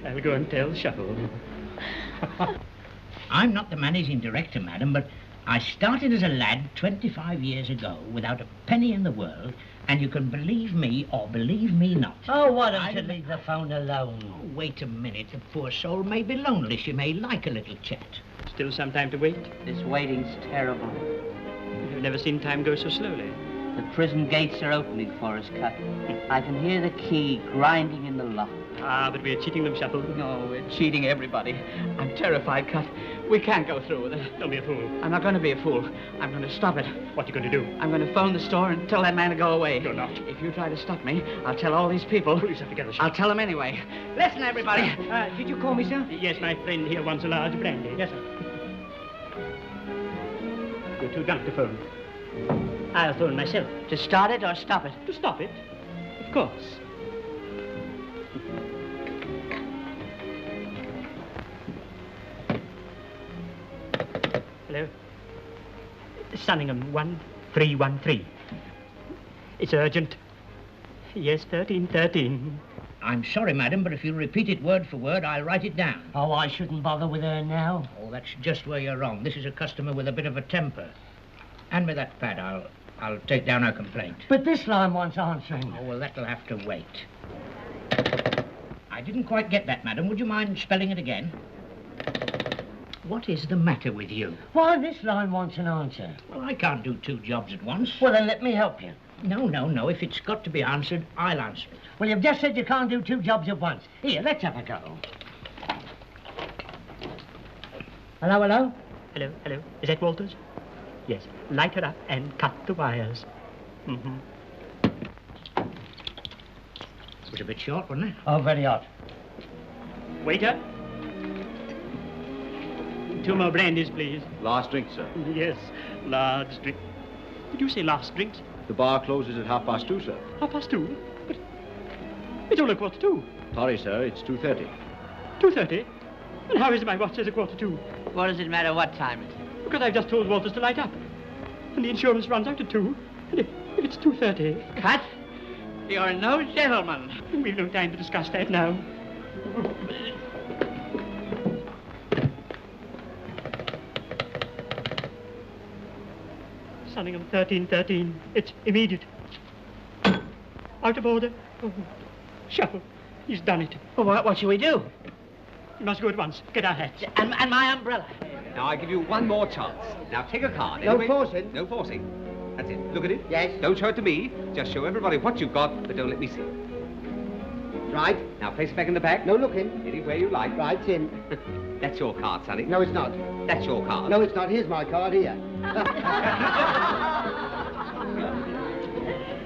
I'll go and tell Shuffle. I'm not the managing director, madam, but I started as a lad 25 years ago without a penny in the world, and you can believe me or believe me not. Oh, why don't you leave the phone alone? Oh, wait a minute. The poor soul may be lonely. She may like a little chat. Still some time to wait? This waiting's terrible. I've never seen time go so slowly. The prison gates are opening for us, Cut. I can hear the key grinding in the lock. Ah, but we're cheating them, Shuffle. No, we're cheating everybody. I'm terrified, Cut. We can't go through with it. Don't be a fool. I'm not going to be a fool. I'm going to stop it. What are you going to do? I'm going to phone the store and tell that man to go away. You're not. If you try to stop me, I'll tell all these people. Put yourself together, Shuffle. I'll tell them anyway. Listen, everybody. Did you call me, sir? Yes, my friend here wants a large brandy. Yes, sir. You're too drunk to phone. I'll phone myself. To start it or stop it? To stop it? Of course. Hello? Sunningham 1313. It's urgent. Yes, 1313. I'm sorry, madam, but if you repeat it word for word, I'll write it down. Oh, I shouldn't bother with her now. Oh, that's just where you're wrong. This is a customer with a bit of a temper. Hand me that pad. I'll take down her complaint. But this line wants answering. Oh, well, that'll have to wait. I didn't quite get that, madam. Would you mind spelling it again? What is the matter with you? Why, this line wants an answer. Well, I can't do two jobs at once. Well, then let me help you. No. If it's got to be answered, I'll answer it. Well, you've just said you can't do two jobs at once. Here, let's have a go. Hello? Hello. Is that Walters? Yes. Light her up and cut the wires. Mm-hmm. It was a bit short, wasn't it? Oh, very hot. Waiter. 2 more brandies, please. Last drink, sir. Yes, large drink. Did you say last drinks? The bar closes at 2:30, sir. 2:30? But it's only 1:45. Sorry, sir, it's 2:30. 2:30? And how is it my watch says 1:45? What does it matter what time it is? Because I've just told Walters to light up. And the insurance runs out at 2. And if it's 2:30... Cut? You're no gentleman. We've no time to discuss that now. Sunningham 1313. It's immediate. Out of order. Oh, Shuffle. He's done it. Well, what shall we do? We must go at once. Get our hats. And my umbrella. Now, I give you one more chance. Now, take a card. No forcing. No forcing. That's it. Look at it. Yes. Don't show it to me. Just show everybody what you've got, but don't let me see it. Right. Now, place it back in the bag. No looking. Anywhere you like. Right, it's in. That's your card, Sonny. No, it's not. That's your card. No, it's not. Here's my card here.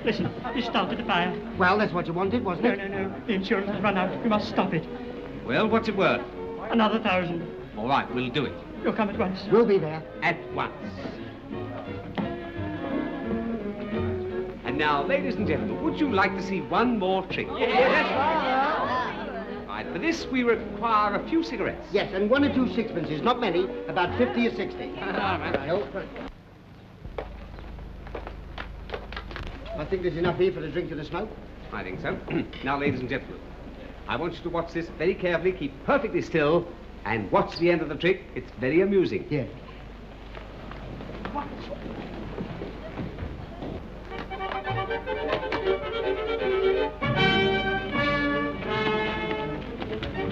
Listen, you started the fire. Well, that's what you wanted, wasn't it? No. The insurance has run out. We must stop it. Well, what's it worth? Another 1,000. All right, we'll do it. You'll come at once. We'll be there. At once. And now, ladies and gentlemen, would you like to see one more trick? Yes. Right, for this we require a few cigarettes. Yes, and 1 or 2 sixpences, not many, about 50 or 60. I think there's enough here for the drink and the smoke. I think so. Now, ladies and gentlemen, I want you to watch this very carefully, keep perfectly still, and watch the end of the trick. It's very amusing. Yes.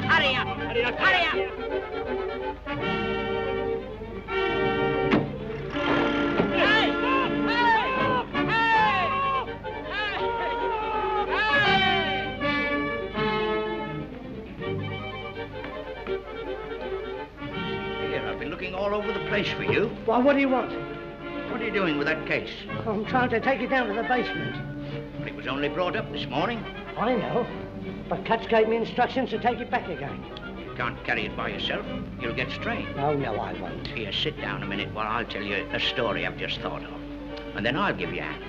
Hurry up! Hurry up! I've been looking all over the place for you. Well, what do you want? What are you doing with that case? I'm trying to take it down to the basement. Well, it was only brought up this morning. I know, but Cutts gave me instructions to take it back again. You can't carry it by yourself. You'll get strained. Oh, no, I won't. Here, sit down a minute while I'll tell you a story I've just thought of. And then I'll give you a hand.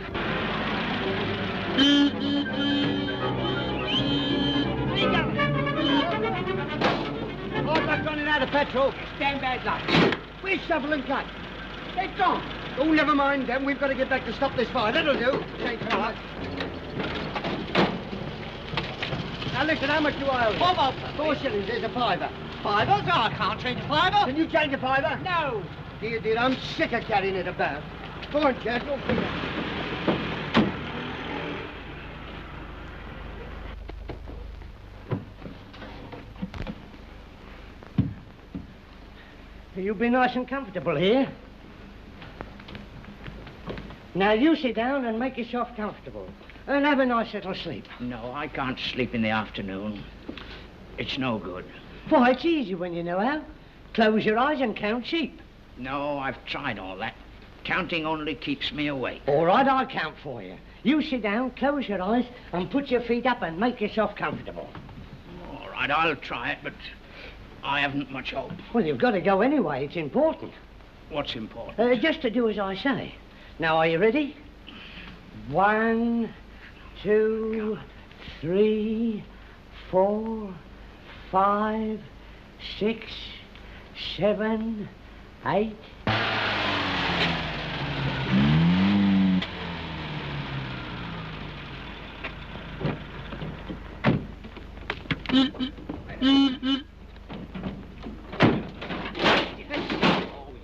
Oh, I'm not running out of petrol. Stand back, like. Where's Shovel and Cut? They're gone. Oh, never mind them. We've got to get back to stop this fire. That'll do. Take fire. Now listen, how much do I owe you? 4 shillings. There's a fiver. Fiver? No, I can't change a fiver. Can you change a fiver? No. Dear, I'm sick of carrying it about. Go on, Chad. You'll figure. You'll be nice and comfortable here. Now, you sit down and make yourself comfortable. And have a nice little sleep. No, I can't sleep in the afternoon. It's no good. Why, it's easy when you know how. Close your eyes and count sheep. No, I've tried all that. Counting only keeps me awake. All right, I'll count for you. You sit down, close your eyes, and put your feet up and make yourself comfortable. All right, I'll try it, but I haven't much hope. Well, you've got to go anyway. It's important. What's important? Just to do as I say. Now, are you ready? 1, 2, 3, 4, 5, 6, 7, 8.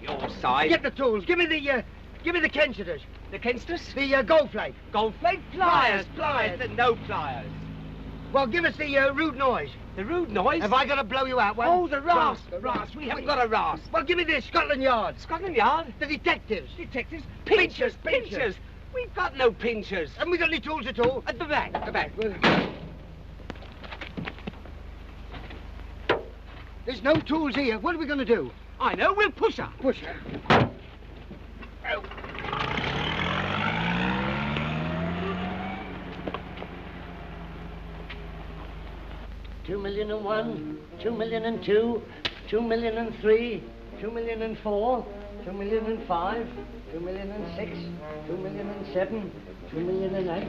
Your side. Get the tools. Give me the Kensters. The Kensters? The gold flake. Gold flake? Pliers. No pliers. Well, give us the rude noise. The rude noise? Have I got to blow you out? Oh, the rasp. Rasp. We haven't got a rasp. Well, give me this, Scotland Yard. Scotland Yard? The detectives. Detectives? Pinchers. We've got no pinchers. Haven't we got any tools at all? At the back. The back. There's no tools here. What are we going to do? I know. We'll push her. Push her. Oh. $2,000,001, $2,000,002, $2,000,003, $2,000,004, $2,000,005, $2,000,006, $2,000,007, $2,000,008,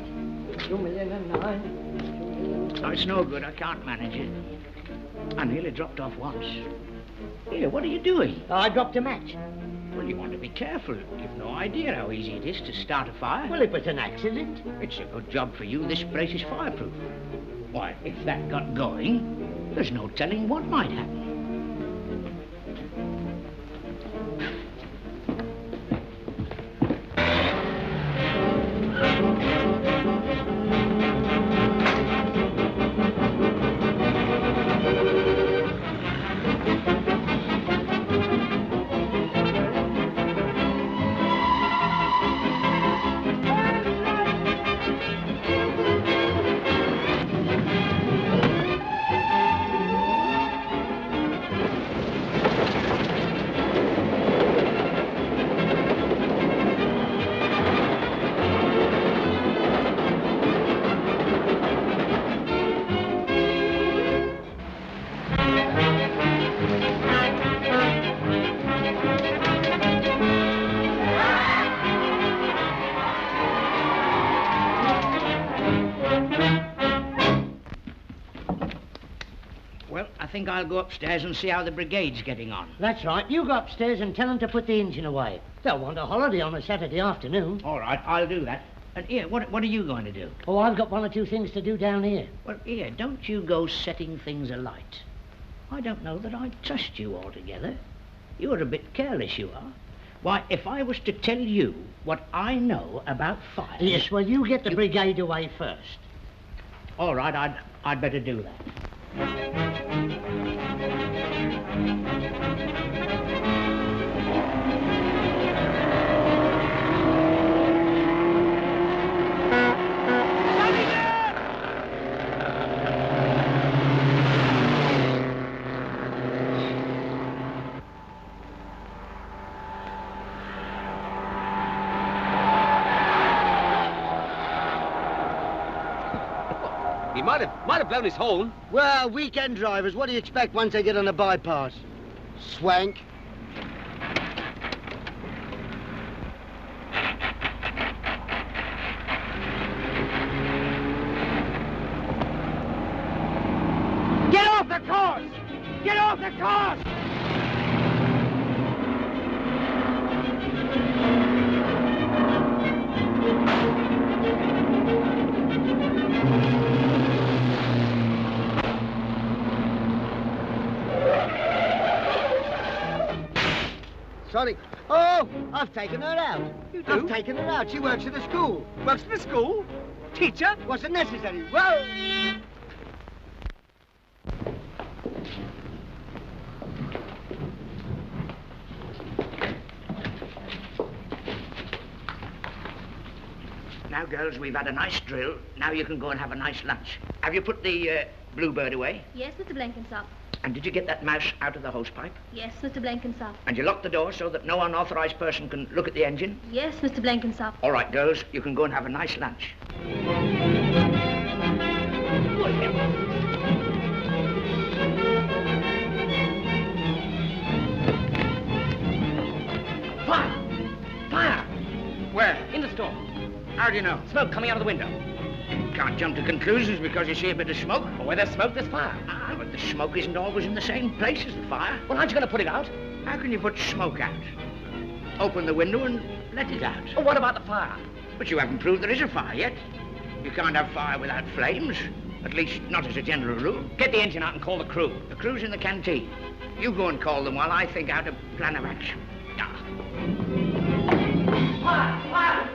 $2,000,009. Oh, it's no good. I can't manage it. I nearly dropped off once. Here, what are you doing? I dropped a match. Well, you want to be careful. You've no idea how easy it is to start a fire. Well, it was an accident. It's a good job for you. This place is fireproof. Why, if that got going, there's no telling what might happen. I think I'll go upstairs and see how the brigade's getting on. That's right. You go upstairs and tell them to put the engine away. They'll want a holiday on a Saturday afternoon. All right, I'll do that. And here, what are you going to do? Oh, I've got 1 or 2 things to do down here. Well, here, don't you go setting things alight. I don't know that I trust you altogether. You're a bit careless, you are. Why, if I was to tell you what I know about fire... Yes, well, you get the brigade away first. All right, I'd better do that. He might have blown his horn. Well, weekend drivers, what do you expect once they get on the bypass? Swank. Get off the course! Get off the course! Oh, I've taken her out. You do? I've taken her out. She works at the school. Works at the school? Teacher? Wasn't necessary. Whoa! Now, girls, we've had a nice drill. Now you can go and have a nice lunch. Have you put the bluebird away? Yes, Mr. Blenkinsop. And did you get that mouse out of the hosepipe? Yes, Mr. Blenkinsop. And you locked the door so that no unauthorized person can look at the engine? Yes, Mr. Blenkinsop. All right, girls, you can go and have a nice lunch. Fire! Fire! Where? In the store. How do you know? Smoke coming out of the window. Can't jump to conclusions because you see a bit of smoke. Well, where there's smoke, there's fire. Ah, but the smoke isn't always in the same place as the fire. Well, aren't you going to put it out? How can you put smoke out? Open the window and let it out. Well, what about the fire? But you haven't proved there is a fire yet. You can't have fire without flames. At least, not as a general rule. Get the engine out and call the crew. The crew's in the canteen. You go and call them while I think out a plan of action. Fire! Fire!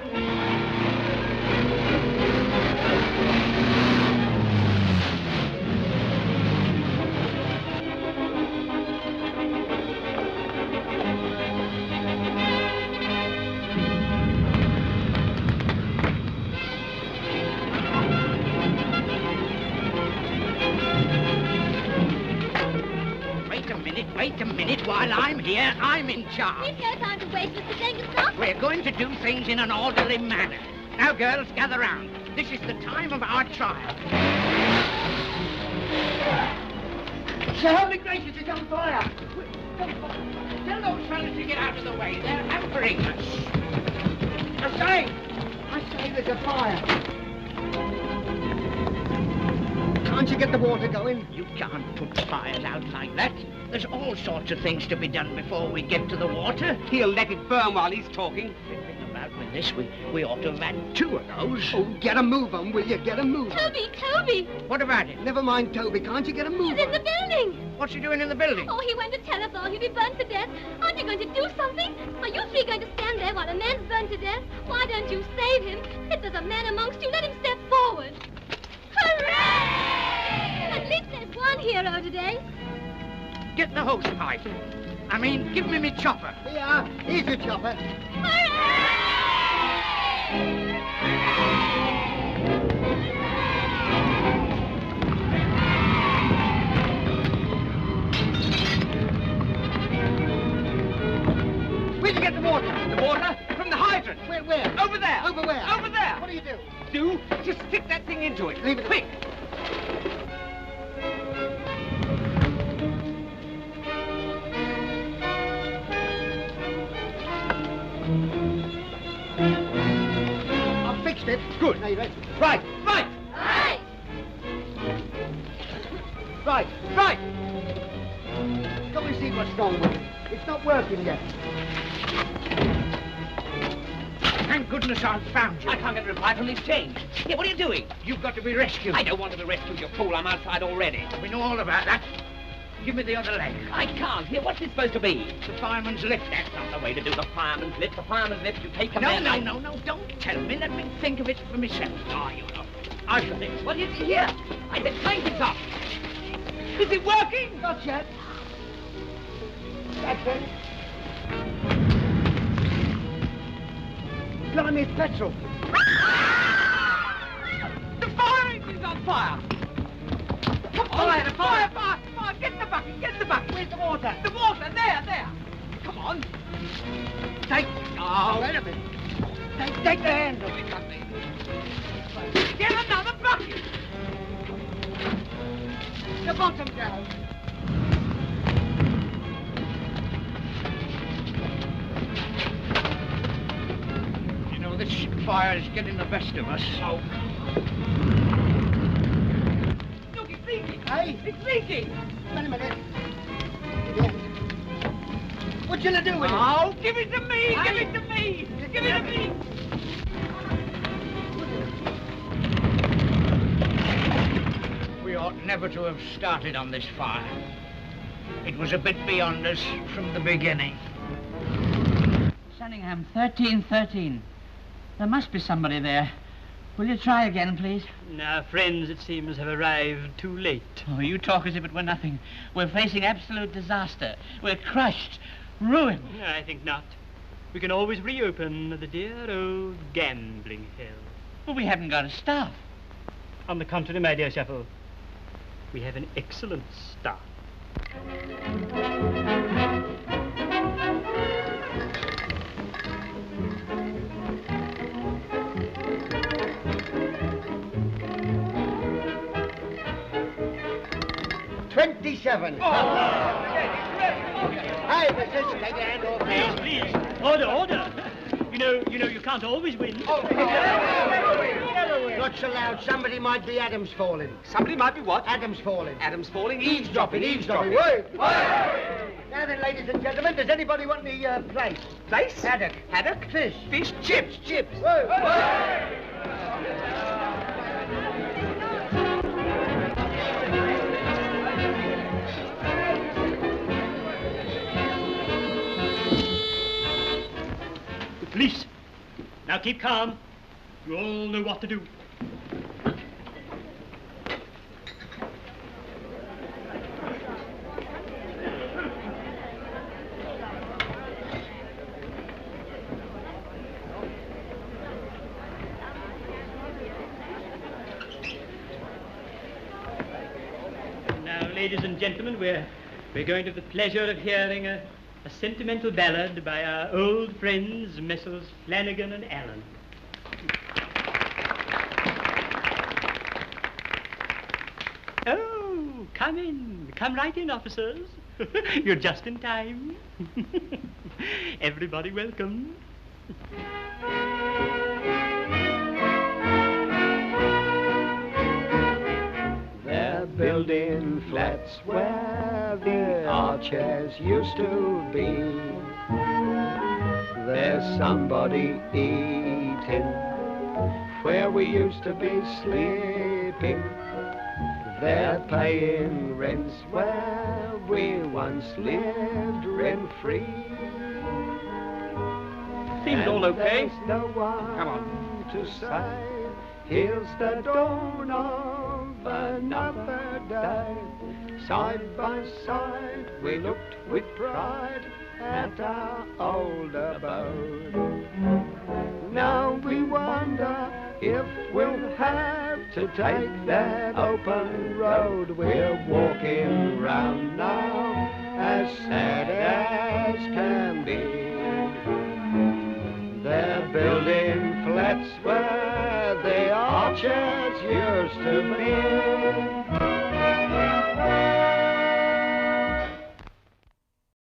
Wait a minute, while I'm here, I'm in charge. We've no time to waste, Mr. Blenkinsop. We're going to do things in an orderly manner. Now, girls, gather round. This is the time of our trial. So help me gracious, it's on fire. Tell those fellas to get out of the way. They're hampering us. I say there's a fire. Can't you get the water going? You can't put fires out like that. There's all sorts of things to be done before we get to the water. He'll let it burn while he's talking. Fiddling about with this, we ought to have had 2 of those. Oh, get a move on, will you? Get a move on. Toby! What about it? Never mind, Toby. Can't you get a move He's in the building! What's he doing in the building? Oh, he went to tell us all he'd be burned to death. Aren't you going to do something? Are you 3 going to stand there while a man's burned to death? Why don't you save him? If there's a man amongst you, let him step forward. Hooray! At least there's one hero today. Get the hose pipe. I mean, give me chopper. Yeah, here's your chopper. Where'd you get the water? The water? From the hydrant. Where? Over there. Over where? Over there. What do you do? Do? Just stick that thing into it. Leave it. Quick. I've fixed it. Good. Now you ready? Right. Right. Right. Right. Go and see what's wrong with it. It's not working yet. Thank goodness I've found you. I can't get a reply from this change. Yeah, what are you doing? You've got to be rescued. I don't want to be rescued, you fool. I'm outside already. We know all about that. Give me the other leg. I can't. Here, what's this supposed to be? The fireman's lift. That's not the way to do the fireman's lift. The fireman's lift, you take a No, man... no, don't tell me. Let me think of it for myself. Oh, you know. I've got it. Well, here. I said, crank it up. Is it working? Not yet. That's it. Blimey, it's petrol. The fire engine's on fire. Come on. Fire. Get the bucket. Where's the water? The water, there. Come on. Wait a minute. Take the handle. Get another bucket. The bottom down. You know, this fire's getting the best of us. Oh. Look, it's leaking. Hey? It's leaking. Wait a minute. Yeah. What you gonna do with it? Oh, give it to me. Give it to me. Give it to me. We ought never to have started on this fire. It was a bit beyond us from the beginning. Cam, 1313. There must be somebody there. Will you try again, please? Our friends, it seems, have arrived too late. Oh, you talk as if it were nothing. We're facing absolute disaster. We're crushed, ruined. I think not. We can always reopen the dear old gambling hell. Well, we haven't got a staff. On the contrary, my dear Shuffle, we have an excellent staff. $27. Hey, missus, take your hand off now. Please, order. You know, you can't always win. Not so loud. Somebody might be Adams falling. Somebody might be what? Adams falling. Adams falling? Eavesdropping. Wait. Now then, ladies and gentlemen, does anybody want any place? Place? Haddock. Haddock? Fish. Fish? Chips. Police! Now keep calm. You all know what to do. Now, ladies and gentlemen, we're going to have the pleasure of hearing a sentimental ballad by our old friends, Messrs. Flanagan and Allen. Oh, come in. Come right in, officers. You're just in time. Everybody welcome. They're building flats where the archers used to be. There's somebody eating where we used to be sleeping. They're paying rents where we once lived rent-free. Seems all okay. There's no one Come on. to say, here's the dawn of another day. Side by side we looked with pride at our old abode. Now we wonder if we'll have to take that open road. We're walking round now as sad as can be. They're building flats where the archers used to be.